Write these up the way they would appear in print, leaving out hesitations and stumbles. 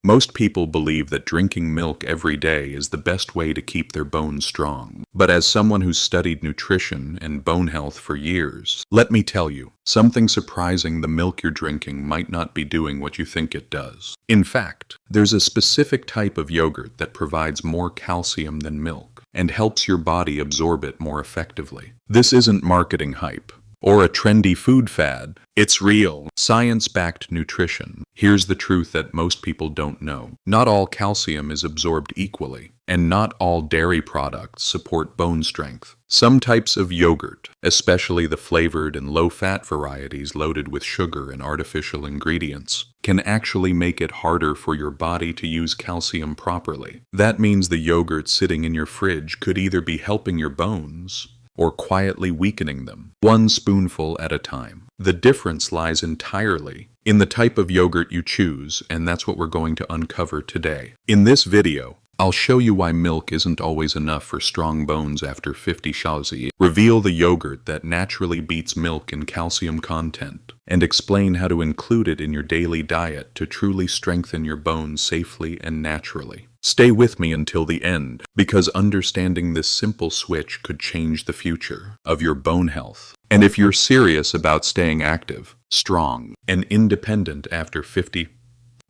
Most people believe that drinking milk every day is the best way to keep their bones strong. But as someone who's studied nutrition and bone health for years, let me tell you, something surprising: the milk you're drinking might not be doing what you think it does. In fact, there's a specific type of yogurt that provides more calcium than milk and helps your body absorb it more effectively. This isn't marketing hype or a trendy food fad. It's real, science-backed nutrition. Here's the truth that most people don't know. Not all calcium is absorbed equally, and not all dairy products support bone strength. Some types of yogurt, especially the flavored and low-fat varieties loaded with sugar and artificial ingredients, can actually make it harder for your body to use calcium properly. That means the yogurt sitting in your fridge could either be helping your bones or quietly weakening them, one spoonful at a time. The difference lies entirely in the type of yogurt you choose, and that's what we're going to uncover today. In this video, I'll show you why milk isn't always enough for strong bones after 50 shazi, reveal the yogurt that naturally beats milk in calcium content, and explain how to include it in your daily diet to truly strengthen your bones safely and naturally. Stay with me until the end, because understanding this simple switch could change the future of your bone health. And if you're serious about staying active, strong, and independent after 50,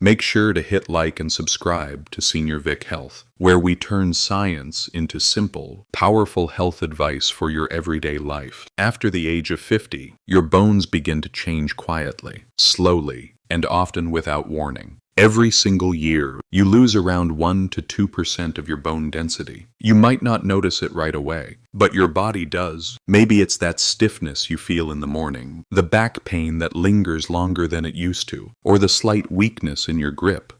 make sure to hit like and subscribe to Senior Vic Health, where we turn science into simple, powerful health advice for your everyday life. After the age of 50, your bones begin to change quietly, slowly, and often without warning. Every single year, you lose around 1 to 2% of your bone density. You might not notice it right away, but your body does. Maybe it's that stiffness you feel in the morning, the back pain that lingers longer than it used to, or the slight weakness in your grip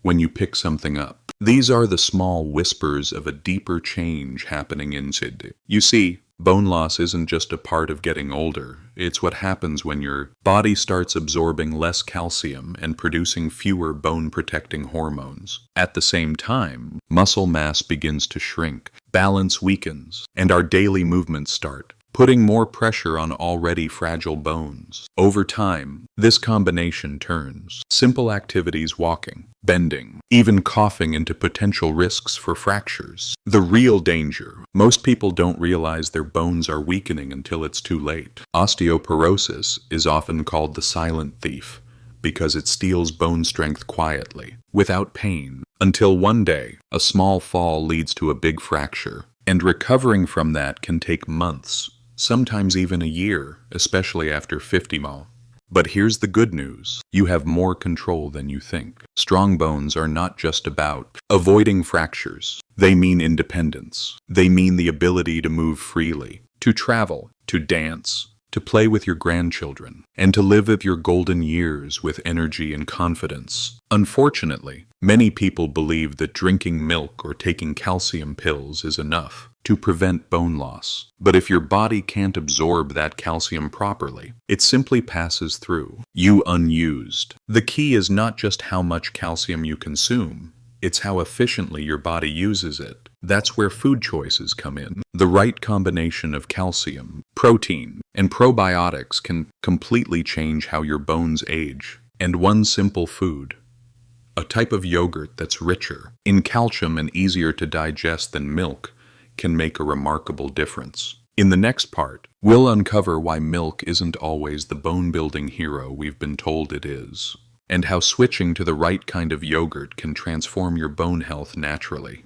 when you pick something up. These are the small whispers of a deeper change happening inside. You see, bone loss isn't just a part of getting older. It's what happens when your body starts absorbing less calcium and producing fewer bone-protecting hormones. At the same time, muscle mass begins to shrink, balance weakens, and our daily movements start putting more pressure on already fragile bones. Over time, this combination turns simple activities, walking, bending, even coughing, into potential risks for fractures. The real danger: most people don't realize their bones are weakening until it's too late. Osteoporosis is often called the silent thief because it steals bone strength quietly, without pain, until one day, a small fall leads to a big fracture. And recovering from that can take months, sometimes even a year, especially after 50 mal. But here's the good news: you have more control than you think. Strong bones are not just about avoiding fractures. They mean independence. They mean the ability to move freely, to travel, to dance, to play with your grandchildren, and to live your golden years with energy and confidence. Unfortunately, many people believe that drinking milk or taking calcium pills is enough to prevent bone loss. But if your body can't absorb that calcium properly, it simply passes through you unused. The key is not just how much calcium you consume, it's how efficiently your body uses it. That's where food choices come in. The right combination of calcium, protein, and probiotics can completely change how your bones age. And one simple food, a type of yogurt that's richer in calcium and easier to digest than milk, can make a remarkable difference. In the next part, we'll uncover why milk isn't always the bone-building hero we've been told it is, and how switching to the right kind of yogurt can transform your bone health naturally.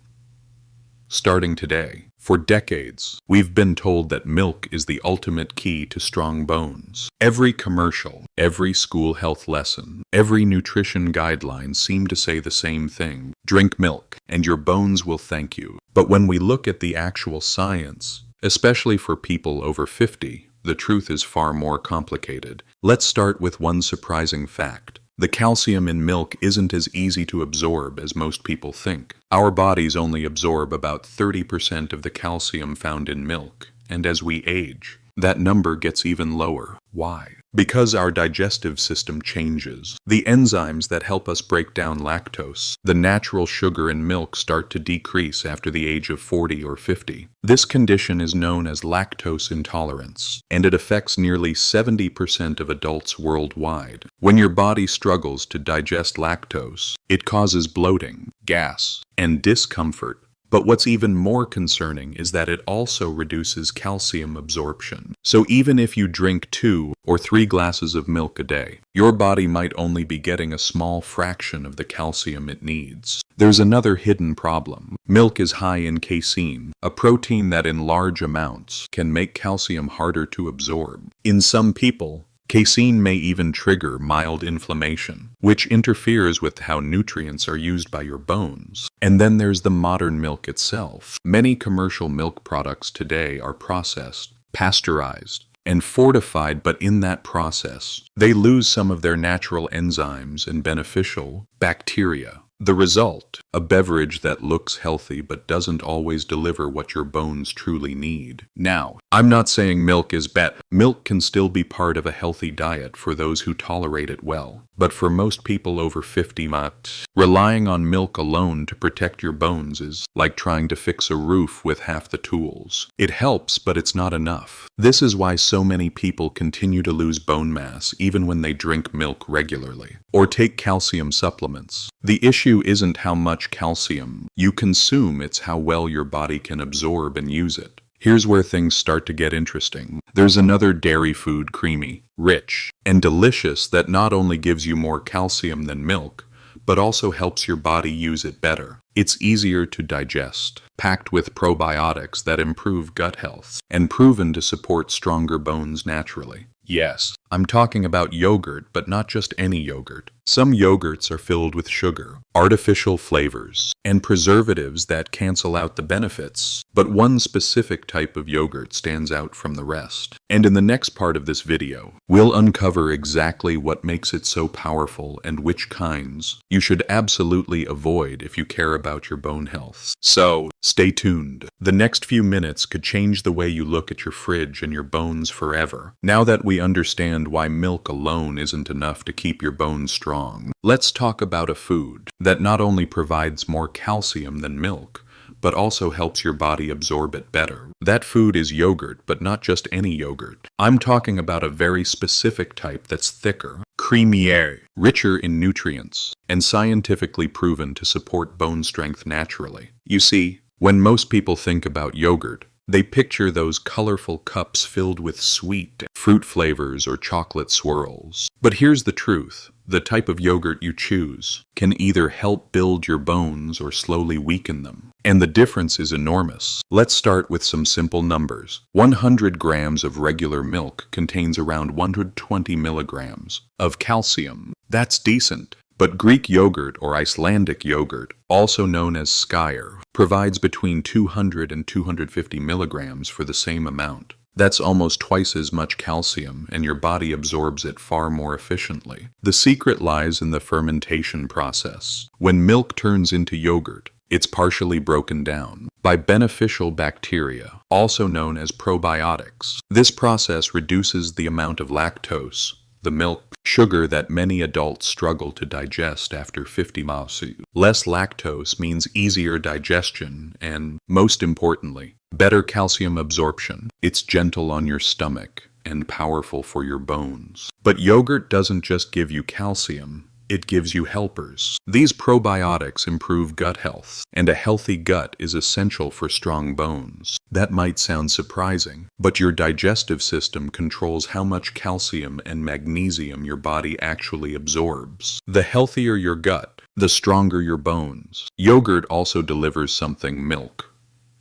Starting today, for decades, we've been told that milk is the ultimate key to strong bones. Every commercial, every school health lesson, every nutrition guideline seem to say the same thing: drink milk, and your bones will thank you. But when we look at the actual science, especially for people over 50, the truth is far more complicated. Let's start with one surprising fact. The calcium in milk isn't as easy to absorb as most people think. Our bodies only absorb about 30% of the calcium found in milk, and as we age, that number gets even lower. Why? Because our digestive system changes. The enzymes that help us break down lactose, the natural sugar in milk, start to decrease after the age of 40 or 50. This condition is known as lactose intolerance, and it affects nearly 70% of adults worldwide. When your body struggles to digest lactose, it causes bloating, gas, and discomfort. But what's even more concerning is that it also reduces calcium absorption. So even if you drink 2 or 3 glasses of milk a day, your body might only be getting a small fraction of the calcium it needs. There's another hidden problem. Milk is high in casein, a protein that in large amounts can make calcium harder to absorb. In some people, casein may even trigger mild inflammation, which interferes with how nutrients are used by your bones. And then there's the modern milk itself. Many commercial milk products today are processed, pasteurized, and fortified, but in that process, they lose some of their natural enzymes and beneficial bacteria. The result, a beverage that looks healthy but doesn't always deliver what your bones truly need. Now, I'm not saying milk is bad. Milk can still be part of a healthy diet for those who tolerate it well. But for most people over 50, relying on milk alone to protect your bones is like trying to fix a roof with half the tools. It helps, but it's not enough. This is why so many people continue to lose bone mass even when they drink milk regularly or take calcium supplements. The issue isn't how much calcium you consume, it's how well your body can absorb and use it. Here's where things start to get interesting. There's another dairy food, creamy, rich, and delicious, that not only gives you more calcium than milk, but also helps your body use it better. It's easier to digest, packed with probiotics that improve gut health, and proven to support stronger bones naturally. Yes, I'm talking about yogurt, but not just any yogurt. Some yogurts are filled with sugar, artificial flavors, and preservatives that cancel out the benefits. But one specific type of yogurt stands out from the rest. And in the next part of this video, we'll uncover exactly what makes it so powerful and which kinds you should absolutely avoid if you care about your bone health. So, stay tuned. The next few minutes could change the way you look at your fridge and your bones forever. Now that we understand why milk alone isn't enough to keep your bones strong, let's talk about a food that not only provides more calcium than milk, but also helps your body absorb it better. That food is yogurt, but not just any yogurt. I'm talking about a very specific type that's thicker, creamier, richer in nutrients, and scientifically proven to support bone strength naturally. You see, when most people think about yogurt, they picture those colorful cups filled with sweet fruit flavors or chocolate swirls. But here's the truth. The type of yogurt you choose can either help build your bones or slowly weaken them. And the difference is enormous. Let's start with some simple numbers. 100 grams of regular milk contains around 120 milligrams of calcium. That's decent. But Greek yogurt or Icelandic yogurt, also known as skyr, provides between 200 and 250 milligrams for the same amount. That's almost twice as much calcium, and your body absorbs it far more efficiently. The secret lies in the fermentation process. When milk turns into yogurt, it's partially broken down by beneficial bacteria, also known as probiotics. This process reduces the amount of lactose, the milk sugar that many adults struggle to digest after 50 miles. Less lactose means easier digestion and, most importantly, better calcium absorption. It's gentle on your stomach and powerful for your bones. But yogurt doesn't just give you calcium, it gives you helpers. These probiotics improve gut health, and a healthy gut is essential for strong bones. That might sound surprising, but your digestive system controls how much calcium and magnesium your body actually absorbs. The healthier your gut, the stronger your bones. Yogurt also delivers something milk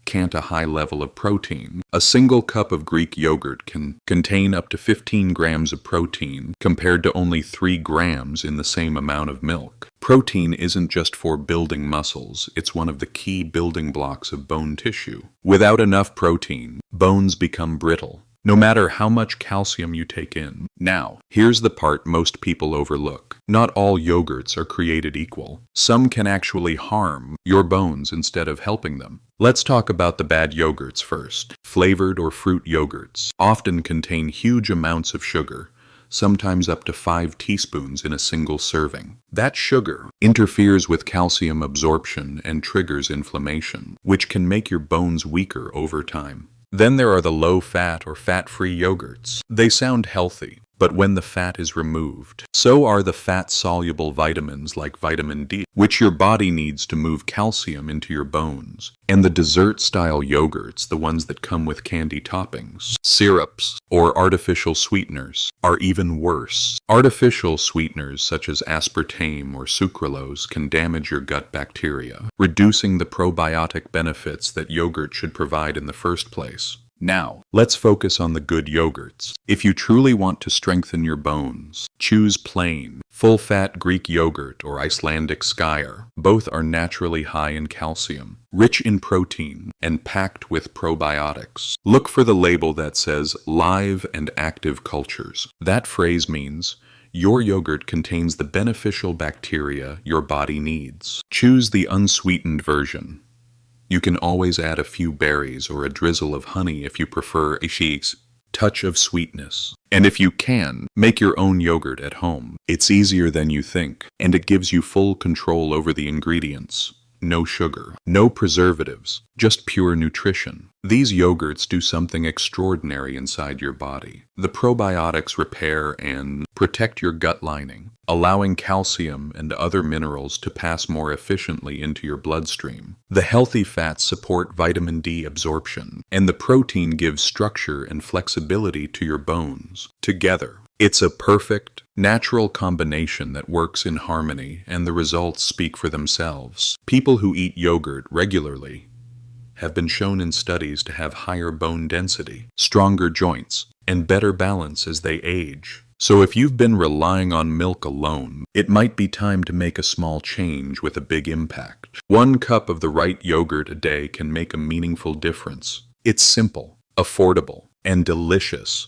can't: a high level of protein. A single cup of Greek yogurt can contain up to 15 grams of protein, compared to only 3 grams in the same amount of milk. Protein isn't just for building muscles, it's one of the key building blocks of bone tissue. Without enough protein, bones become brittle, no matter how much calcium you take in. Now, here's the part most people overlook. Not all yogurts are created equal. Some can actually harm your bones instead of helping them. Let's talk about the bad yogurts first. Flavored or fruit yogurts often contain huge amounts of sugar, sometimes up to 5 teaspoons in a single serving. That sugar interferes with calcium absorption and triggers inflammation, which can make your bones weaker over time. Then there are the low-fat or fat-free yogurts. They sound healthy, but when the fat is removed, so are the fat-soluble vitamins like vitamin D, which your body needs to move calcium into your bones. And the dessert-style yogurts, the ones that come with candy toppings, syrups, or artificial sweeteners, are even worse. Artificial sweeteners such as aspartame or sucralose can damage your gut bacteria, reducing the probiotic benefits that yogurt should provide in the first place. Now, let's focus on the good yogurts. If you truly want to strengthen your bones, choose plain, full-fat Greek yogurt or Icelandic skyr. Both are naturally high in calcium, rich in protein, and packed with probiotics. Look for the label that says live and active cultures. That phrase means your yogurt contains the beneficial bacteria your body needs. Choose the unsweetened version. You can always add a few berries or a drizzle of honey if you prefer a chic touch of sweetness. And if you can, make your own yogurt at home. It's easier than you think, and it gives you full control over the ingredients. No sugar, no preservatives, just pure nutrition. These yogurts do something extraordinary inside your body. The probiotics repair and protect your gut lining, allowing calcium and other minerals to pass more efficiently into your bloodstream. The healthy fats support vitamin D absorption, and the protein gives structure and flexibility to your bones. Together, it's a perfect, natural combination that works in harmony, and the results speak for themselves. People who eat yogurt regularly have been shown in studies to have higher bone density, stronger joints, and better balance as they age. So if you've been relying on milk alone, it might be time to make a small change with a big impact. 1 cup of the right yogurt a day can make a meaningful difference. It's simple, affordable, and delicious.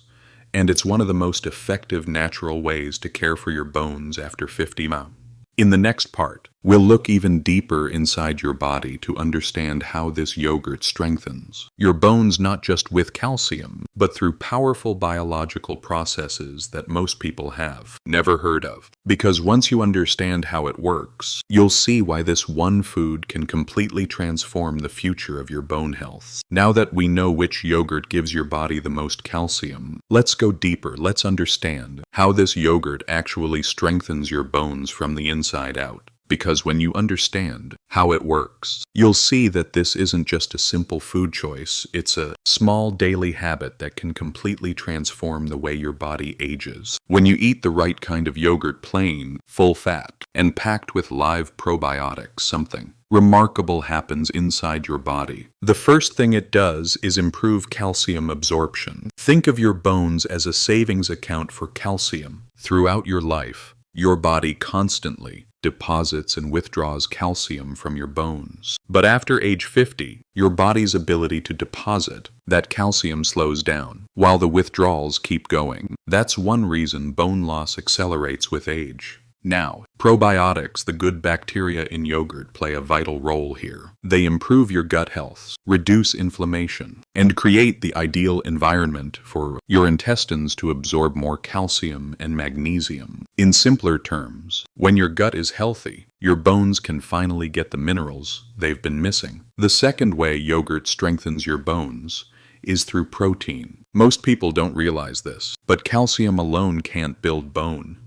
And it's one of the most effective natural ways to care for your bones after 50 months. In the next part, we'll look even deeper inside your body to understand how this yogurt strengthens your bones not just with calcium, but through powerful biological processes that most people have never heard of. Because once you understand how it works, you'll see why this one food can completely transform the future of your bone health. Now that we know which yogurt gives your body the most calcium, let's go deeper. Let's understand how this yogurt actually strengthens your bones from the inside out. Because when you understand how it works, you'll see that this isn't just a simple food choice, it's a small daily habit that can completely transform the way your body ages. When you eat the right kind of yogurt, plain, full fat, and packed with live probiotics, something remarkable happens inside your body. The first thing it does is improve calcium absorption. Think of your bones as a savings account for calcium. Throughout your life, your body constantly deposits and withdraws calcium from your bones. But after age 50, your body's ability to deposit that calcium slows down, while the withdrawals keep going. That's one reason bone loss accelerates with age. Now, probiotics, the good bacteria in yogurt, play a vital role here. They improve your gut health, reduce inflammation, and create the ideal environment for your intestines to absorb more calcium and magnesium. In simpler terms, when your gut is healthy, your bones can finally get the minerals they've been missing. The second way yogurt strengthens your bones is through protein. Most people don't realize this, but calcium alone can't build bone.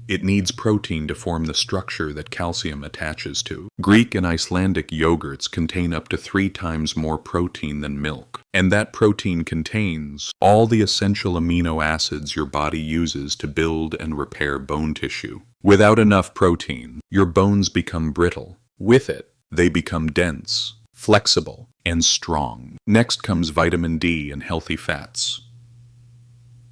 It needs protein to form the structure that calcium attaches to. Greek and Icelandic yogurts contain up to 3 times more protein than milk, and that protein contains all the essential amino acids your body uses to build and repair bone tissue. Without enough protein, your bones become brittle. With it, they become dense, flexible, and strong. Next comes vitamin D and healthy fats.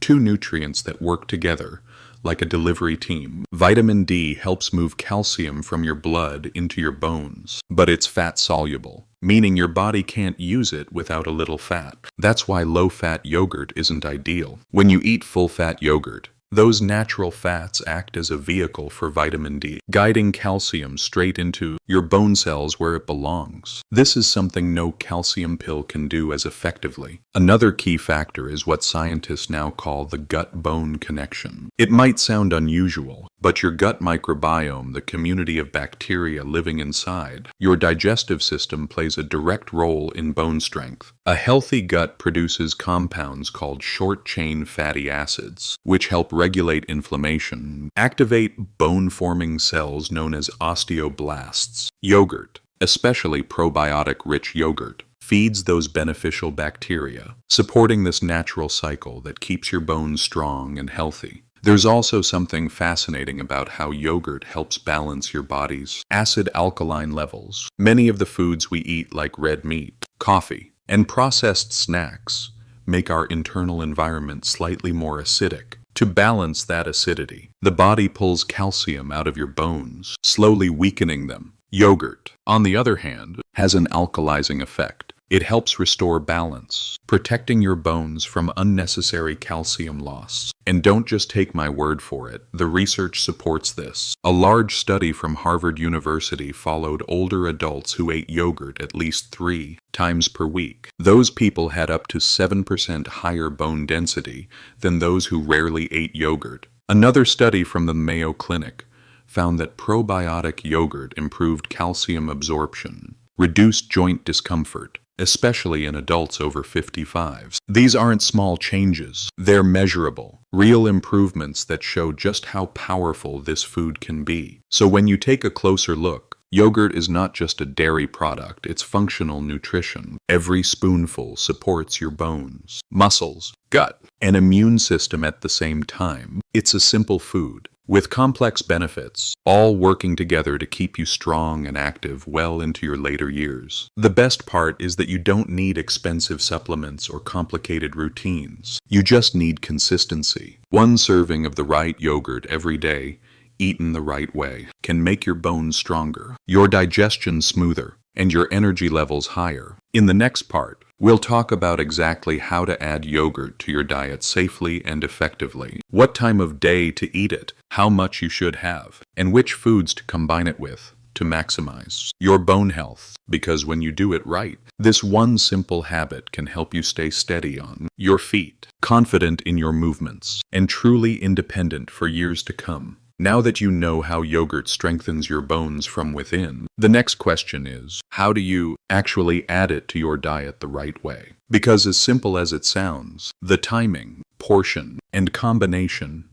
2 nutrients that work together like a delivery team. Vitamin D helps move calcium from your blood into your bones, but it's fat-soluble, meaning your body can't use it without a little fat. That's why low-fat yogurt isn't ideal. When you eat full-fat yogurt, those natural fats act as a vehicle for vitamin D, guiding calcium straight into your bone cells where it belongs. This is something no calcium pill can do as effectively. Another key factor is what scientists now call the gut-bone connection. It might sound unusual, but your gut microbiome, the community of bacteria living inside your digestive system, plays a direct role in bone strength. A healthy gut produces compounds called short-chain fatty acids, which help regulate inflammation, activate bone-forming cells known as osteoblasts. Yogurt, especially probiotic-rich yogurt, feeds those beneficial bacteria, supporting this natural cycle that keeps your bones strong and healthy. There's also something fascinating about how yogurt helps balance your body's acid-alkaline levels. Many of the foods we eat, like red meat, coffee, and processed snacks, make our internal environment slightly more acidic. To balance that acidity, the body pulls calcium out of your bones, slowly weakening them. Yogurt, on the other hand, has an alkalizing effect. It helps restore balance, protecting your bones from unnecessary calcium loss. And don't just take my word for it, the research supports this. A large study from Harvard University followed older adults who ate yogurt at least 3 times per week. Those people had up to 7% higher bone density than those who rarely ate yogurt. Another study from the Mayo Clinic found that probiotic yogurt improved calcium absorption, reduced joint discomfort, especially in adults over 55. These aren't small changes. They're measurable, real improvements that show just how powerful this food can be. So when you take a closer look, yogurt is not just a dairy product, it's functional nutrition. Every spoonful supports your bones, muscles, gut, and immune system at the same time. It's a simple food, with complex benefits, all working together to keep you strong and active well into your later years. The best part is that you don't need expensive supplements or complicated routines. You just need consistency. One serving of the right yogurt every day, eaten the right way, can make your bones stronger, your digestion smoother, and your energy levels higher. In the next part, we'll talk about exactly how to add yogurt to your diet safely and effectively, what time of day to eat it, how much you should have, and which foods to combine it with to maximize your bone health. Because when you do it right, this one simple habit can help you stay steady on your feet, confident in your movements, and truly independent for years to come. Now that you know how yogurt strengthens your bones from within, the next question is, how do you actually add it to your diet the right way? Because as simple as it sounds, the timing, portion, and combination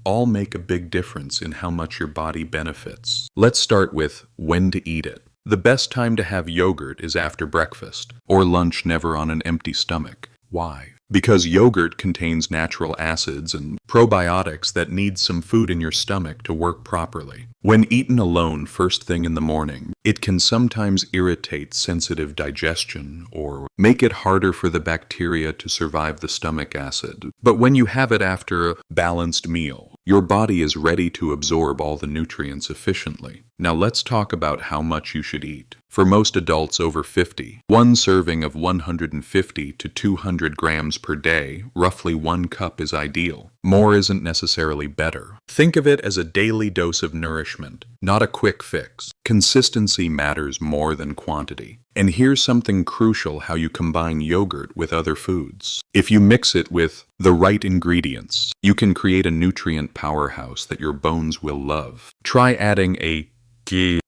all make a big difference in how much your body benefits. Let's start with when to eat it. The best time to have yogurt is after breakfast, or lunch, never on an empty stomach. Why? Because yogurt contains natural acids and probiotics that need some food in your stomach to work properly. When eaten alone first thing in the morning, it can sometimes irritate sensitive digestion or make it harder for the bacteria to survive the stomach acid. But when you have it after a balanced meal, your body is ready to absorb all the nutrients efficiently. Now let's talk about how much you should eat. For most adults over 50, one serving of 150 to 200 grams per day, roughly 1 cup, is ideal. More isn't necessarily better. Think of it as a daily dose of nourishment, not a quick fix. Consistency matters more than quantity. And here's something crucial: how you combine yogurt with other foods. If you mix it with the right ingredients, you can create a nutrient powerhouse that your bones will love. Try adding a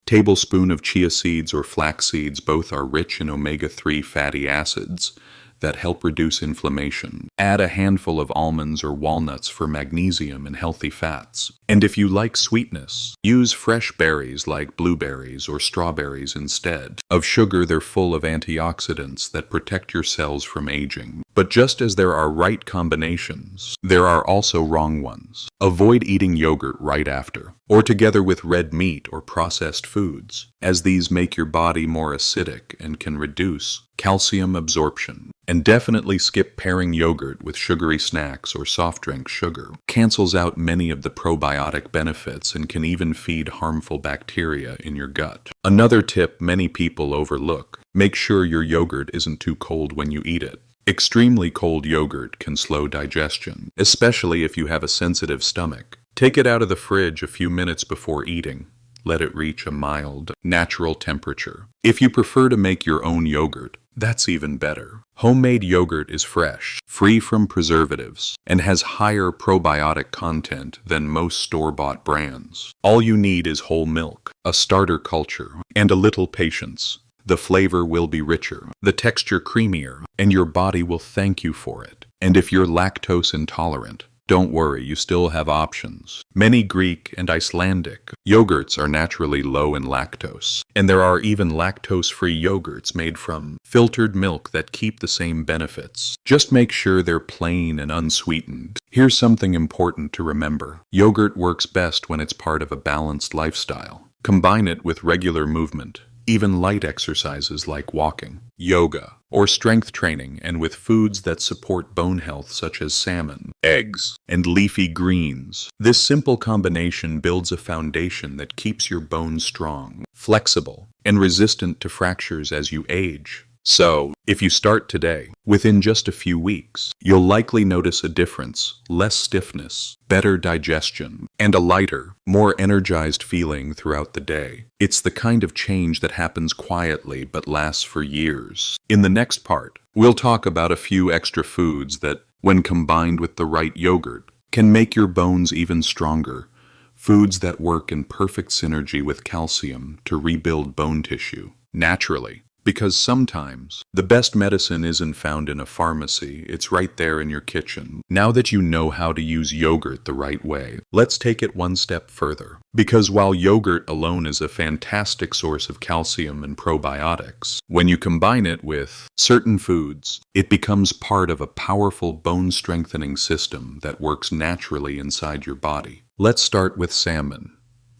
tablespoon of chia seeds or flax seeds. Both are rich in omega-3 fatty acids that help reduce inflammation. Add a handful of almonds or walnuts for magnesium and healthy fats. And if you like sweetness, use fresh berries like blueberries or strawberries instead of sugar. They're full of antioxidants that protect your cells from aging. But just as there are right combinations, there are also wrong ones. Avoid eating yogurt right after, or together with red meat or processed foods, as these make your body more acidic and can reduce calcium absorption. And definitely skip pairing yogurt with sugary snacks or soft drink. Sugar cancels out many of the probiotic benefits and can even feed harmful bacteria in your gut. Another tip many people overlook: Make sure your yogurt isn't too cold when you eat it. Extremely cold yogurt can slow digestion, especially if you have a sensitive stomach. Take it out of the fridge a few minutes before eating. Let it reach a mild, natural temperature. If you prefer to make your own yogurt, that's even better. Homemade yogurt is fresh, free from preservatives, and has higher probiotic content than most store-bought brands. All you need is whole milk, a starter culture, and a little patience. The flavor will be richer, the texture creamier, and your body will thank you for it. And if you're lactose intolerant, don't worry, you still have options. Many Greek and Icelandic yogurts are naturally low in lactose, and there are even lactose-free yogurts made from filtered milk that keep the same benefits. Just make sure they're plain and unsweetened. Here's something important to remember. Yogurt works best when it's part of a balanced lifestyle. Combine it with regular movement, even light exercises like walking, yoga, or strength training, and with foods that support bone health such as salmon, eggs, and leafy greens. This simple combination builds a foundation that keeps your bones strong, flexible, and resistant to fractures as you age. So, if you start today, within just a few weeks, you'll likely notice a difference: less stiffness, better digestion, and a lighter, more energized feeling throughout the day. It's the kind of change that happens quietly but lasts for years. In the next part, we'll talk about a few extra foods that, when combined with the right yogurt, can make your bones even stronger. Foods that work in perfect synergy with calcium to rebuild bone tissue naturally. Because sometimes, the best medicine isn't found in a pharmacy, it's right there in your kitchen. Now that you know how to use yogurt the right way, let's take it one step further. Because while yogurt alone is a fantastic source of calcium and probiotics, when you combine it with certain foods, it becomes part of a powerful bone-strengthening system that works naturally inside your body. Let's start with salmon,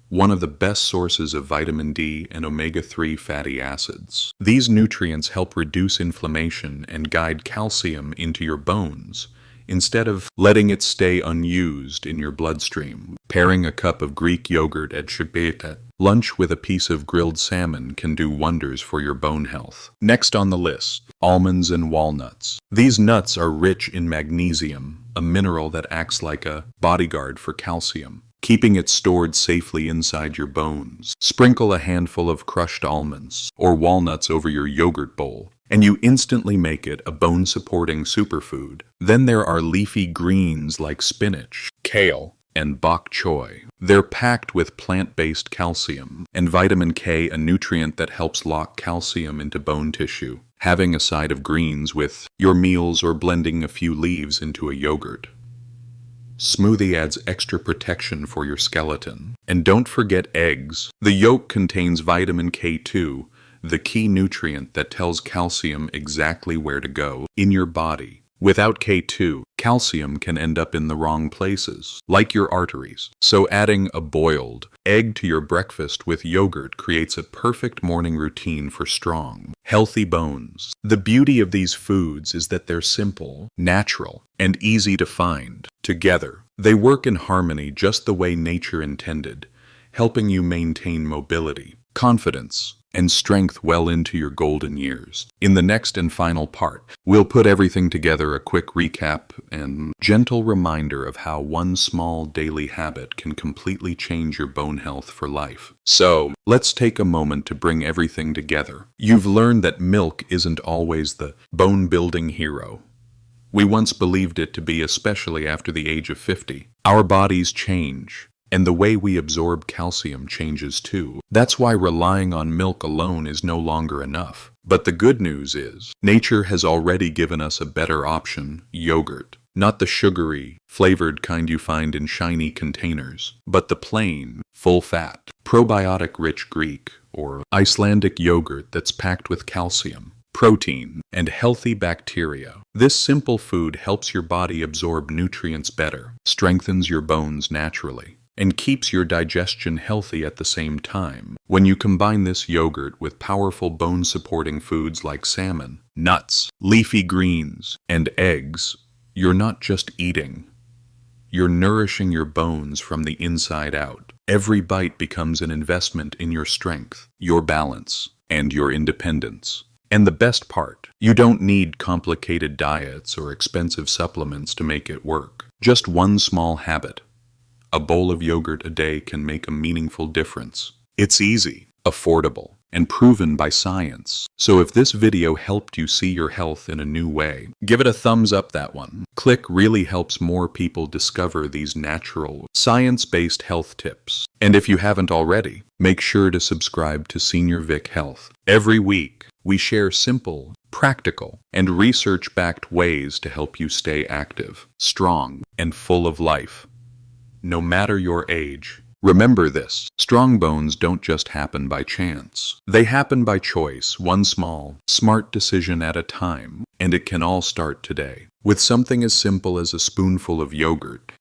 one of the best sources of vitamin D and omega-3 fatty acids. These nutrients help reduce inflammation and guide calcium into your bones, instead of letting it stay unused in your bloodstream. Pairing a cup of Greek yogurt at lunch with a piece of grilled salmon can do wonders for your bone health. Next on the list, almonds and walnuts. These nuts are rich in magnesium, a mineral that acts like a bodyguard for calcium, keeping it stored safely inside your bones. Sprinkle a handful of crushed almonds or walnuts over your yogurt bowl, and you instantly make it a bone-supporting superfood. Then there are leafy greens like spinach, kale, and bok choy. They're packed with plant-based calcium and vitamin K, a nutrient that helps lock calcium into bone tissue. Having a side of greens with your meals or blending a few leaves into a yogurt. Smoothie adds extra protection for your skeleton. And don't forget eggs. The yolk contains vitamin K2, the key nutrient that tells calcium exactly where to go in your body. Without K2, calcium can end up in the wrong places, like your arteries. So adding a boiled egg to your breakfast with yogurt creates a perfect morning routine for strong, healthy bones. The beauty of these foods is that they're simple, natural, and easy to find. Together, they work in harmony just the way nature intended, helping you maintain mobility, confidence, and strength well into your golden years. In the next and final part, we'll put everything together, a quick recap and gentle reminder of how one small daily habit can completely change your bone health for life. So, let's take a moment to bring everything together. You've learned that milk isn't always the bone-building hero we once believed it to be, especially after the age of 50. Our bodies change, and the way we absorb calcium changes too. That's why relying on milk alone is no longer enough. But the good news is, nature has already given us a better option: yogurt. Not the sugary, flavored kind you find in shiny containers, but the plain, full-fat, probiotic-rich Greek or Icelandic yogurt that's packed with calcium, protein, and healthy bacteria. This simple food helps your body absorb nutrients better, strengthens your bones naturally, and keeps your digestion healthy at the same time. When you combine this yogurt with powerful bone-supporting foods like salmon, nuts, leafy greens, and eggs, you're not just eating. You're nourishing your bones from the inside out. Every bite becomes an investment in your strength, your balance, and your independence. And the best part, you don't need complicated diets or expensive supplements to make it work. Just one small habit. A bowl of yogurt a day can make a meaningful difference. It's easy, affordable, and proven by science. So if this video helped you see your health in a new way, give it a thumbs up. That one. Click really helps more people discover these natural, science-based health tips. And if you haven't already, make sure to subscribe to Senior Vic Health. Every week, we share simple, practical, and research-backed ways to help you stay active, strong, and full of life. No matter your age, remember this: strong bones don't just happen by chance. They happen by choice, one small, smart decision at a time, and it can all start today. With something as simple as a spoonful of yogurt,